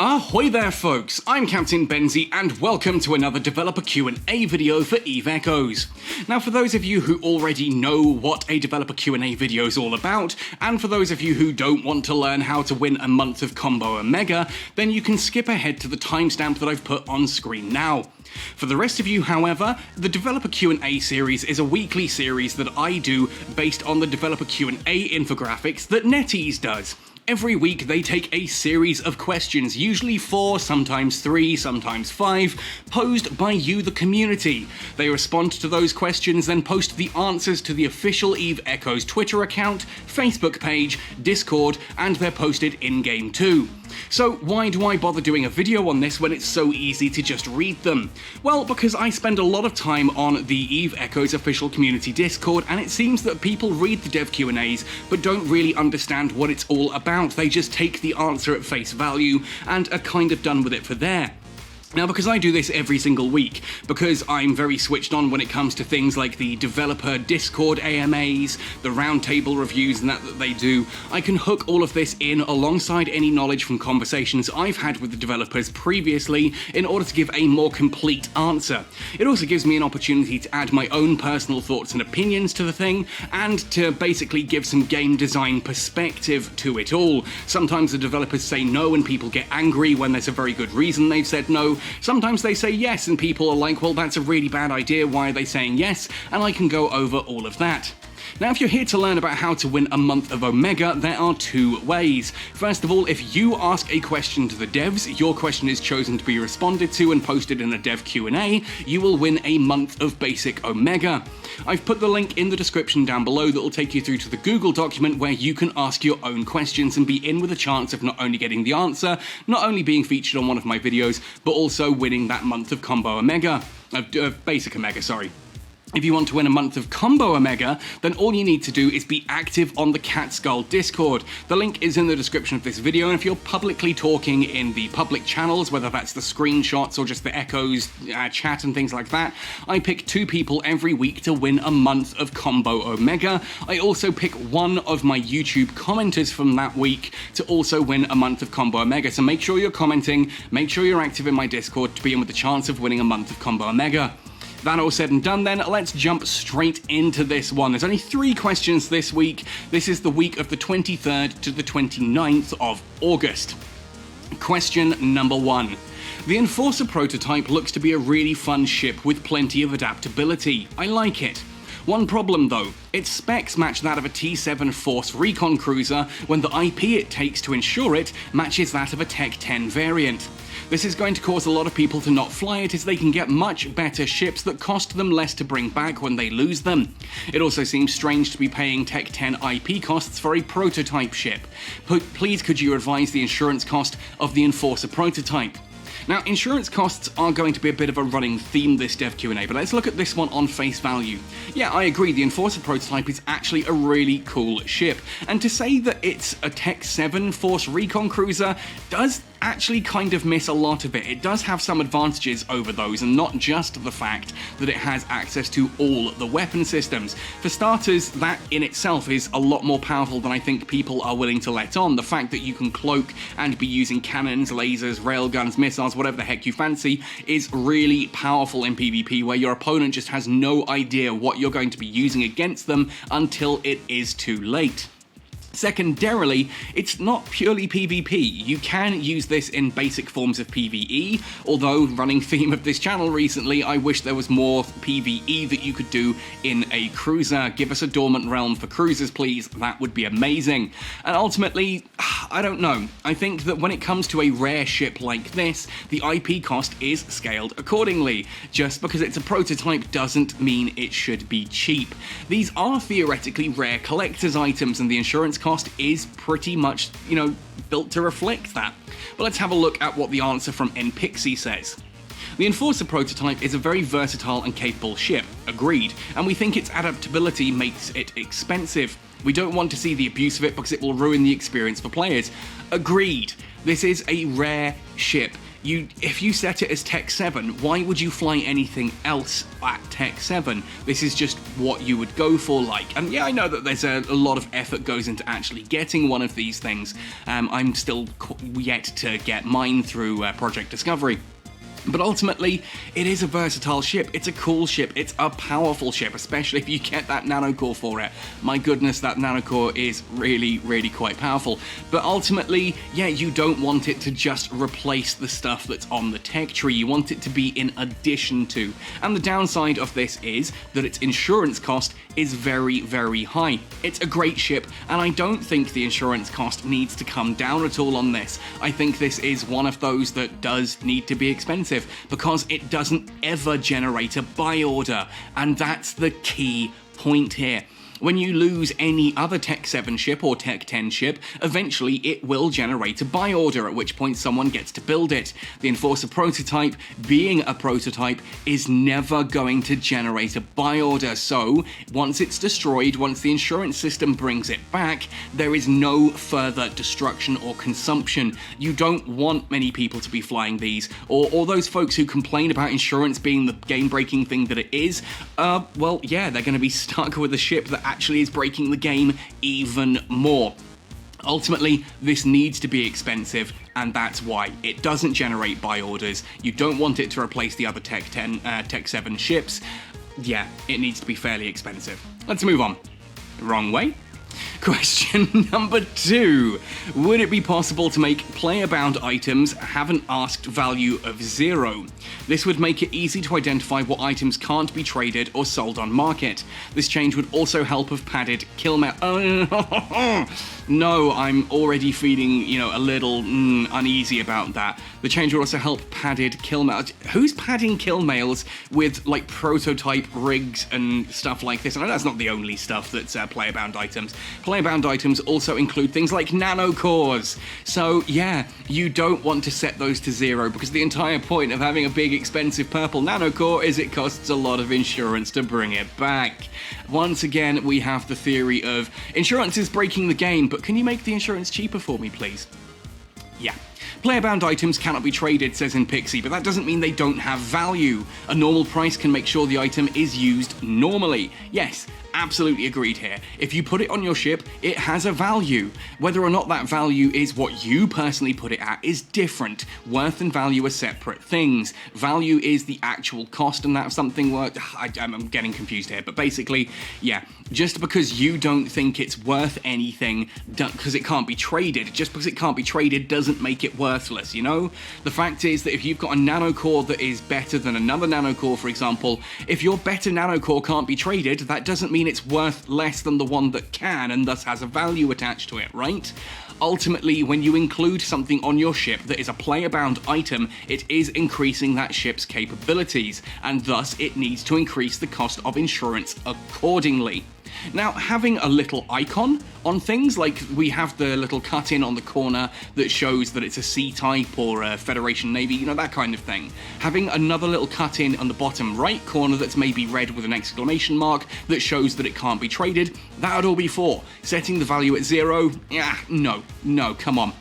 Ahoy there folks, I'm Captain Benzie and welcome to another developer Q&A video for Eve Echoes. Now for those of you who already know what a developer Q&A video is all about, and for those of you who don't want to learn how to win a month of Combo Omega, then you can skip ahead to the timestamp that I've put on screen now. For the rest of you, however, the Developer Q&A series is a weekly series that I do based on the Developer Q&A infographics that NetEase does. Every week they take a series of questions, usually 4, sometimes 3, sometimes 5, posed by you, the community. They respond to those questions, then post the answers to the official Eve Echoes Twitter account, Facebook page, Discord, and they're posted in-game too. So why do I bother doing a video on this when it's so easy to just read them? Well, because I spend a lot of time on the Eve Echoes official community Discord, and it seems that people read the dev Q&As but don't really understand what it's all about. They just take the answer at face value and are kind of done with it for there. Now, because I do this every single week, because I'm very switched on when it comes to things like the developer Discord AMAs, the roundtable reviews and that they do, I can hook all of this in alongside any knowledge from conversations I've had with the developers previously in order to give a more complete answer. It also gives me an opportunity to add my own personal thoughts and opinions to the thing, and to basically give some game design perspective to it all. Sometimes the developers say no and people get angry when there's a very good reason they've said no. Sometimes they say yes and people are like, well, that's a really bad idea, why are they saying yes? And I can go over all of that. Now, if you're here to learn about how to win a month of Omega, there are two ways. First of all, if you ask a question to the devs, your question is chosen to be responded to and posted in a dev Q&A, you will win a month of basic Omega. I've put the link in the description down below that will take you through to the Google document where you can ask your own questions and be in with a chance of not only getting the answer, not only being featured on one of my videos, but also winning that month of Combo Omega. Basic Omega, sorry. If you want to win a month of Combo Omega, then all you need to do is be active on the Cat Skull Discord. The link is in the description of this video, and if you're publicly talking in the public channels, whether that's the screenshots or just the Echoes chat and things like that, I pick 2 people every week to win a month of Combo Omega. I also pick one of my YouTube commenters from that week to also win a month of Combo Omega. So make sure you're commenting, make sure you're active in my Discord to be in with the chance of winning a month of Combo Omega. That all said and done then, let's jump straight into this one. There's only 3 questions this week. This is the week of the 23rd to the 29th of August. Question number 1. The Enforcer prototype looks to be a really fun ship with plenty of adaptability. I like it. One problem though, its specs match that of a T7 Force Recon Cruiser when the IP it takes to ensure it matches that of a Tech 10 variant. This is going to cause a lot of people to not fly it as they can get much better ships that cost them less to bring back when they lose them. It also seems strange to be paying Tech 10 IP costs for a prototype ship. Please could you advise the insurance cost of the Enforcer prototype? Now, insurance costs are going to be a bit of a running theme this dev Q&A, but let's look at this one on face value. Yeah, I agree, the Enforcer prototype is actually a really cool ship, and to say that it's a Tech 7 Force Recon Cruiser does actually kind of miss a lot of it. It does have some advantages over those, and not just the fact that it has access to all the weapon systems. For starters, that in itself is a lot more powerful than I think people are willing to let on. The fact that you can cloak and be using cannons, lasers, railguns, missiles, whatever the heck you fancy, is really powerful in PvP, where your opponent just has no idea what you're going to be using against them until it is too late. Secondarily, it's not purely PvP. You can use this in basic forms of PvE, although running theme of this channel recently, I wish there was more PvE that you could do in a cruiser. Give us a dormant realm for cruisers, please. That would be amazing. And ultimately, I don't know. I think that when it comes to a rare ship like this, the IP cost is scaled accordingly. Just because it's a prototype doesn't mean it should be cheap. These are theoretically rare collector's items, and the insurance cost is pretty much, built to reflect that. But let's have a look at what the answer from Npixie says. The Enforcer prototype is a very versatile and capable ship, agreed, and we think its adaptability makes it expensive. We don't want to see the abuse of it because it will ruin the experience for players. Agreed. This is a rare ship. If you set it as Tech 7, why would you fly anything else at Tech 7? This is just what you would go for, like. And yeah, I know that there's a lot of effort goes into actually getting one of these things. I'm still yet to get mine through Project Discovery. But ultimately, it is a versatile ship, it's a cool ship, it's a powerful ship, especially if you get that nanocore for it. My goodness, that nanocore is really, really quite powerful. But ultimately, yeah, you don't want it to just replace the stuff that's on the tech tree, you want it to be in addition to. And the downside of this is that its insurance cost is very, very high. It's a great ship, and I don't think the insurance cost needs to come down at all on this. I think this is one of those that does need to be expensive, because it doesn't ever generate a buy order, and that's the key point here. When you lose any other Tech 7 ship or Tech 10 ship, eventually it will generate a buy order, at which point someone gets to build it. The Enforcer prototype, being a prototype, is never going to generate a buy order, so once it's destroyed, once the insurance system brings it back, there is no further destruction or consumption. You don't want many people to be flying these, or those folks who complain about insurance being the game-breaking thing that it is, well, yeah, they're going to be stuck with a ship that actually is breaking the game even more. Ultimately, this needs to be expensive, and that's why. It doesn't generate buy orders. You don't want it to replace the other Tech 10, Tech 7 ships. Yeah, it needs to be fairly expensive. Let's move on. Wrong way. Question number 2. Would it be possible to make player-bound items have an asked value of 0? This would make it easy to identify what items can't be traded or sold on market. This change would also help with padded kill mail. No, I'm already feeling, a little uneasy about that. The change would also help padded kill mail. Who's padding kill mails with, like, prototype rigs and stuff like this? I know that's not the only stuff that's player-bound items. Player-bound items also include things like nanocores. So, yeah, you don't want to set those to 0, because the entire point of having a big, expensive purple nanocore is it costs a lot of insurance to bring it back. Once again, we have the theory of insurance is breaking the game, but can you make the insurance cheaper for me, please? Yeah. Player-bound items cannot be traded, says Npixie, but that doesn't mean they don't have value. A normal price can make sure the item is used normally. Yes, absolutely agreed here. If you put it on your ship, it has a value. Whether or not that value is what you personally put it at is different. Worth and value are separate things. Value is the actual cost, and that's something where I'm getting confused here, but basically, yeah, just because you don't think it's worth anything because it can't be traded, just because it can't be traded doesn't make it worthless, you know? The fact is that if you've got a nanocore that is better than another nanocore, for example, if your better nanocore can't be traded, that doesn't mean it's worth less than the one that can and thus has a value attached to it, right? Ultimately, when you include something on your ship that is a player-bound item, it is increasing that ship's capabilities, and thus it needs to increase the cost of insurance accordingly. Now, having a little icon on things, like we have the little cut-in on the corner that shows that it's a C-type or a Federation Navy, you know, that kind of thing. Having another little cut-in on the bottom right corner that's maybe red with an exclamation mark that shows that it can't be traded, that would all be for. Setting the value at 0, yeah, no, come on.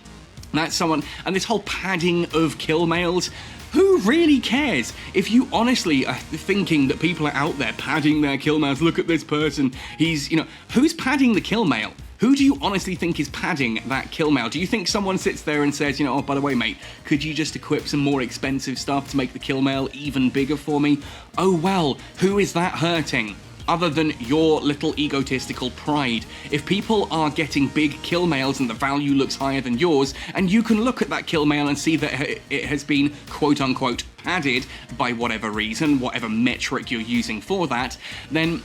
That's someone, and this whole padding of kill mails, who really cares? If you honestly are thinking that people are out there padding their kill mails, look at this person, he's, who's padding the kill mail? Who do you honestly think is padding that kill mail? Do you think someone sits there and says, oh, by the way, mate, could you just equip some more expensive stuff to make the kill mail even bigger for me? Oh, well, who is that hurting? Other than your little egotistical pride. If people are getting big kill mails and the value looks higher than yours, and you can look at that kill mail and see that it has been quote-unquote padded by whatever reason, whatever metric you're using for that, then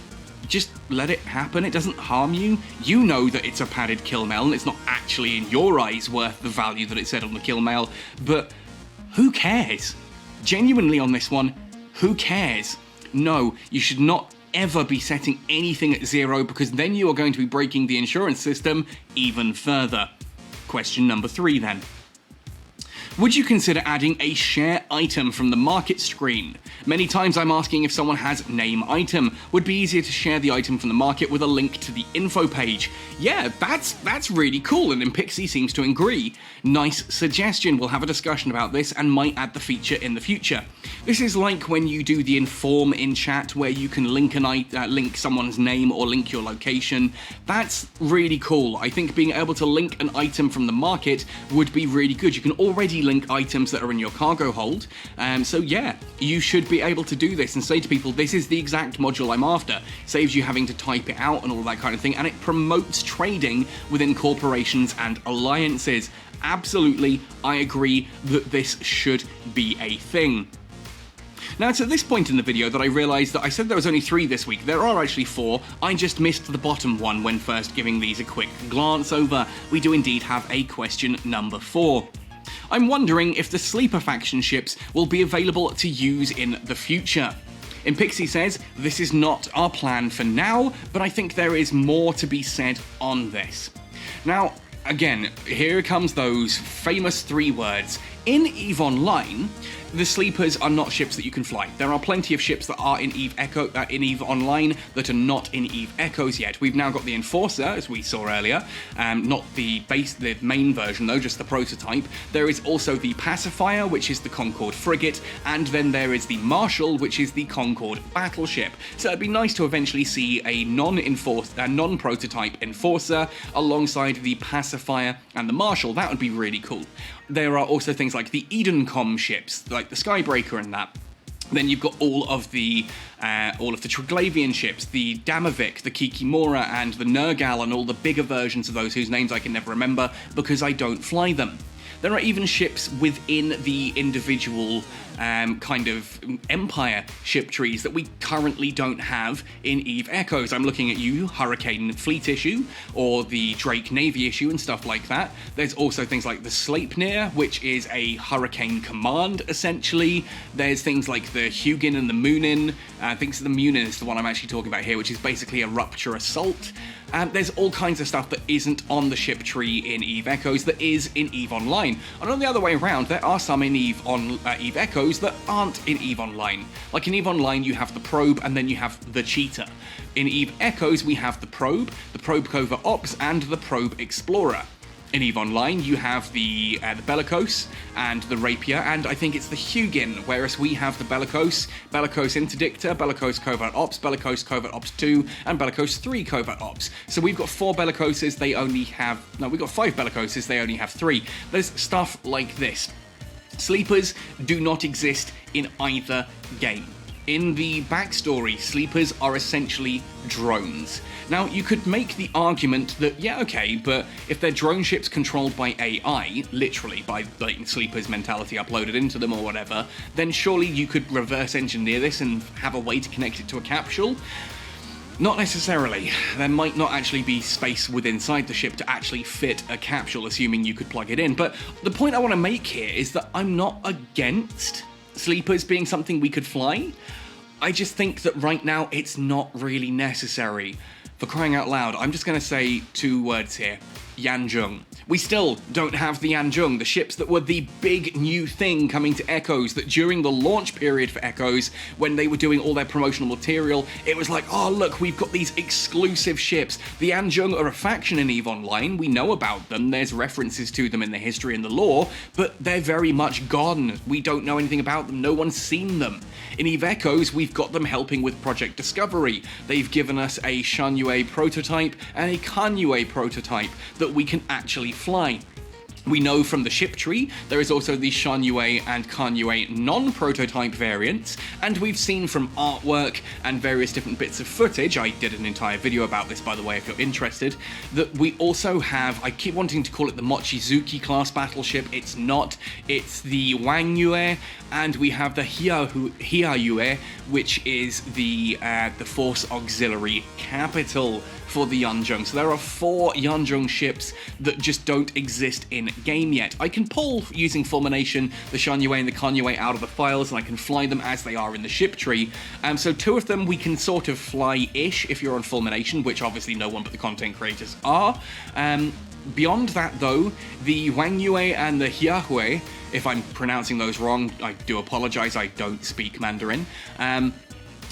just let it happen. It doesn't harm you. You know that it's a padded kill mail and it's not actually in your eyes worth the value that it said on the kill mail, but who cares? Genuinely on this one, who cares? No, you should not ever be setting anything at 0, because then you are going to be breaking the insurance system even further. Question number 3 then. Would you consider adding a share item from the market screen? Many times I'm asking if someone has name item. Would be easier to share the item from the market with a link to the info page. Yeah, that's really cool, and Npixie seems to agree. Nice suggestion. We'll have a discussion about this and might add the feature in the future. This is like when you do the inform in chat where you can link link someone's name or link your location. That's really cool. I think being able to link an item from the market would be really good. You can already link items that are in your cargo hold. So yeah, you should be able to do this and say to people, this is the exact module I'm after. Saves you having to type it out and all that kind of thing, and it promotes trading within corporations and alliances. Absolutely, I agree that this should be a thing. Now, it's at this point in the video that I realised that I said there was only 3 this week. There are actually 4. I just missed the bottom one when first giving these a quick glance over. We do indeed have a question number 4. I'm wondering if the sleeper faction ships will be available to use in the future. Npixie says, this is not our plan for now, but I think there is more to be said on this. Now, again, here comes those famous 3 words. In EVE Online, the sleepers are not ships that you can fly. There are plenty of ships that are in EVE Online that are not in EVE Echoes yet. We've now got the Enforcer, as we saw earlier, not the main version though, just the prototype. There is also the Pacifier, which is the Concorde frigate, and then there is the Marshal, which is the Concorde battleship. So it'd be nice to eventually see a non-prototype Enforcer alongside the Pacifier and the Marshal. That would be really cool. There are also things like the Edencom ships, like the Skybreaker and that. Then you've got all of the Triglavian ships, the Damavik, the Kikimora, and the Nergal, and all the bigger versions of those whose names I can never remember because I don't fly them. There are even ships within the individual kind of Empire ship trees that we currently don't have in EVE Echoes. I'm looking at you, Hurricane Fleet issue, or the Drake Navy issue and stuff like that. There's also things like the Sleipnir, which is a Hurricane Command, essentially. There's things like the Hugin and the Munin. I think the Munin is the one I'm actually talking about here, which is basically a Rupture Assault. There's all kinds of stuff that isn't on the ship tree in EVE Echoes that is in EVE Online. And on the other way around, there are some in EVE Echoes that aren't in EVE Online. Like in EVE Online, you have the Probe and then you have the Cheetah. In EVE Echoes, we have the Probe Covert Ops, and the Probe Explorer. In EVE Online, you have the Bellicose and the Rapier, and I think it's the Hugin, whereas we have the Bellicose, Bellicose Interdictor, Bellicose Covert Ops, Bellicose Covert Ops 2, and Bellicose 3 Covert Ops. So we've got 4 Bellicoses, we've got 5 Bellicoses, they only have 3. There's stuff like this. Sleepers do not exist in either game. In the backstory, sleepers are essentially drones. Now, you could make the argument that, yeah, okay, but if they're drone ships controlled by AI, literally by sleepers' mentality uploaded into them or whatever, then surely you could reverse engineer this and have a way to connect it to a capsule. Not necessarily. There might not actually be space inside the ship to actually fit a capsule, assuming you could plug it in. But the point I want to make here is that I'm not against sleepers being something we could fly. I just think that right now it's not really necessary. For crying out loud, I'm just going to say 2 words here. Yanjung. We still don't have the Yanjung, the ships that were the big new thing coming to Echoes, that during the launch period for Echoes, when they were doing all their promotional material, it was like, oh look, we've got these exclusive ships. The Yanjung are a faction in EVE Online, we know about them, there's references to them in the history and the lore, but they're very much gone. We don't know anything about them, no one's seen them. In EVE Echoes, we've got them helping with Project Discovery. They've given us a Shan-Yue prototype and a Kan-Yue prototype that we can actually fly. We know from the ship tree there is also the Shan-Yue and Kan-Yue non-prototype variants, and we've seen from artwork and various different bits of footage, I did an entire video about this by the way if you're interested, that we also have, I keep wanting to call it the Mochizuki class battleship, it's not, it's the Wang-Yue, and we have the Hia-Yue, which is the Force Auxiliary Capital for the Yanjung. So there are 4 Yanjung ships that just don't exist in game yet. I can pull, using Fulmination, the Shan-Yue and the Kan-Yue out of the files, and I can fly them as they are in the ship tree. So 2 of them we can sort of fly-ish if you're on Fulmination, which obviously no one but the content creators are. Beyond that though, the Wang-Yue and the Hia-Yue, If I'm pronouncing those wrong, I do apologize, I don't speak Mandarin.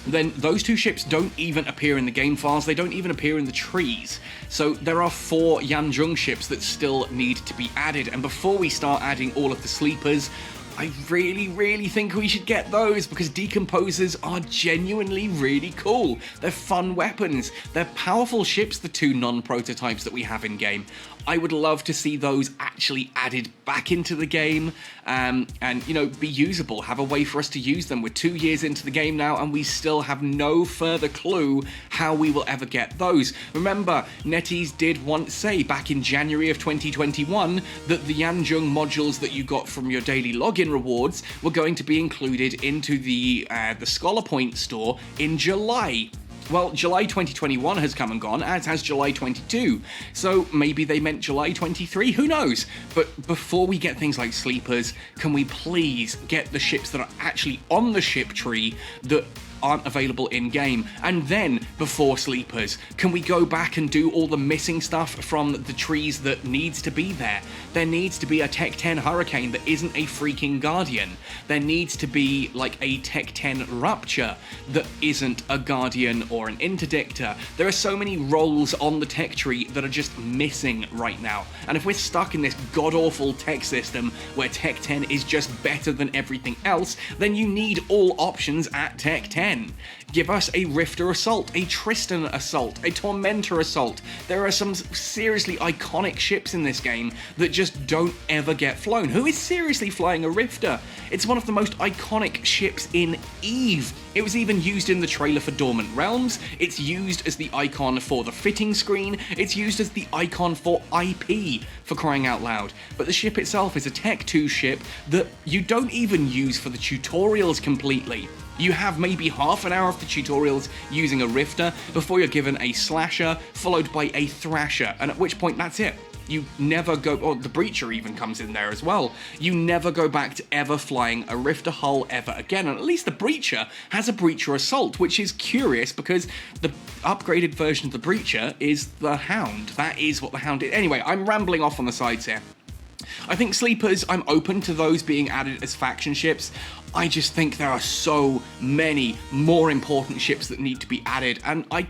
Then those 2 ships don't even appear in the game files, they don't even appear in the trees. So there are 4 Yanzhong ships that still need to be added, and before we start adding all of the sleepers, I really think we should get those, because decomposers are genuinely really cool. They're fun weapons, they're powerful ships, the 2 non-prototypes that we have in game. I would love to see those actually added back into the game, and, you know, be usable, have a way for us to use them. We're 2 years into the game now, and we still have no further clue how we will ever get those. Remember, NetEase did once say, back in January of 2021, that the Yanzhong modules that you got from your daily login rewards were going to be included into the Scholar Point store in July. Well, July 2021 has come and gone, as has July 22, so maybe they meant July 23, who knows? But before we get things like sleepers, can we please get the ships that are actually on the ship tree that aren't available in-game? And then, before sleepers, can we go back and do all the missing stuff from the trees that needs to be there? There needs to be a Tech 10 Hurricane that isn't a freaking Guardian. There needs to be, like, a Tech 10 Rupture that isn't a Guardian or an Interdictor. There are so many roles on the tech tree that are just missing right now. And if we're stuck in this god-awful tech system where Tech 10 is just better than everything else, then you need all options at Tech 10. Give us a Rifter Assault, a Tristan Assault, a Tormentor Assault. There are some seriously iconic ships in this game that just don't ever get flown. Who is seriously flying a Rifter? It's one of the most iconic ships in EVE. It was even used in the trailer for Dormant Realms, it's used as the icon for the fitting screen, it's used as the icon for IP, for crying out loud. But the ship itself is a Tech 2 ship that you don't even use for the tutorials completely. You have maybe half an hour of the tutorials using a Rifter before you're given a Slasher, followed by a Thrasher, and at which point that's it. You never go, or the Breacher even comes in there as well. You never go back to ever flying a Rifter hull ever again, and at least the Breacher has a Breacher Assault, which is curious because the upgraded version of the Breacher is the Hound. That is what the Hound is. Anyway, I'm rambling off on the sides here. I think sleepers, I'm open to those being added as faction ships. I just think there are so many more important ships that need to be added, and I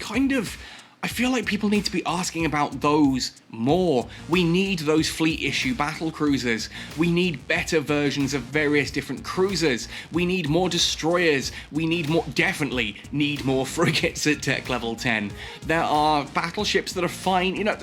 feel like people need to be asking about those more. We need those fleet issue battle cruisers. We need better versions of various different cruisers. We need more destroyers. We need more, definitely need more frigates at tech level 10. There are battleships that are fine, you know,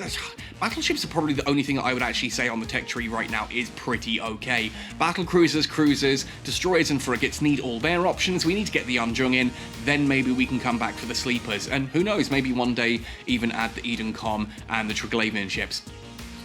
battleships are probably the only thing that I would actually say on the tech tree right now is pretty okay. Battle cruisers, cruisers, destroyers and frigates need all their options. We need to get the Yanzhong in, then maybe we can come back for the sleepers. And who knows, maybe one day even add the Edencom and the Triglavian ships.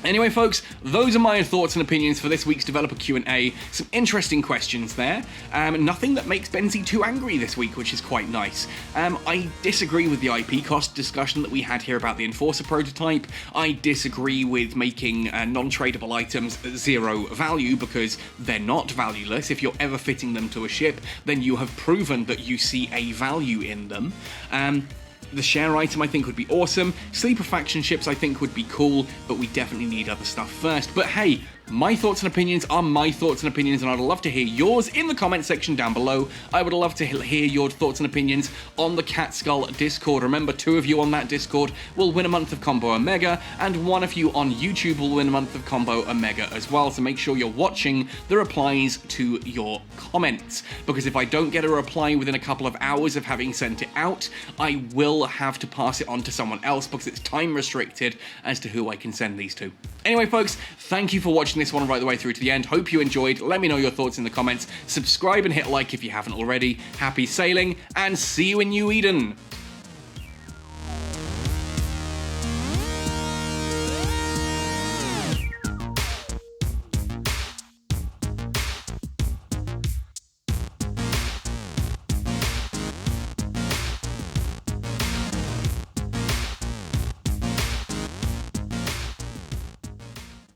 Anyway, folks, those are my thoughts and opinions for this week's developer Q&A. Some interesting questions there. Nothing that makes Benzie too angry this week, which is quite nice. I disagree with the IP cost discussion that we had here about the Enforcer prototype. I disagree with making non-tradable items 0 value because they're not valueless. If you're ever fitting them to a ship, then you have proven that you see a value in them. The share item I think would be awesome. Sleeper faction ships I think would be cool, but we definitely need other stuff first. But hey, my thoughts and opinions are my thoughts and opinions, and I'd love to hear yours in the comment section down below. I would love to hear your thoughts and opinions on the Cat Skull Discord. Remember, 2 of you on that Discord will win a month of Combo Omega, and 1 of you on YouTube will win a month of Combo Omega as well, so make sure you're watching the replies to your comments, because if I don't get a reply within a couple of hours of having sent it out, I will have to pass it on to someone else because it's time restricted as to who I can send these to. Anyway, folks, thank you for watching this one right the way through to the end. Hope you enjoyed. Let me know your thoughts in the comments. Subscribe and hit like if you haven't already. Happy sailing, and see you in New Eden.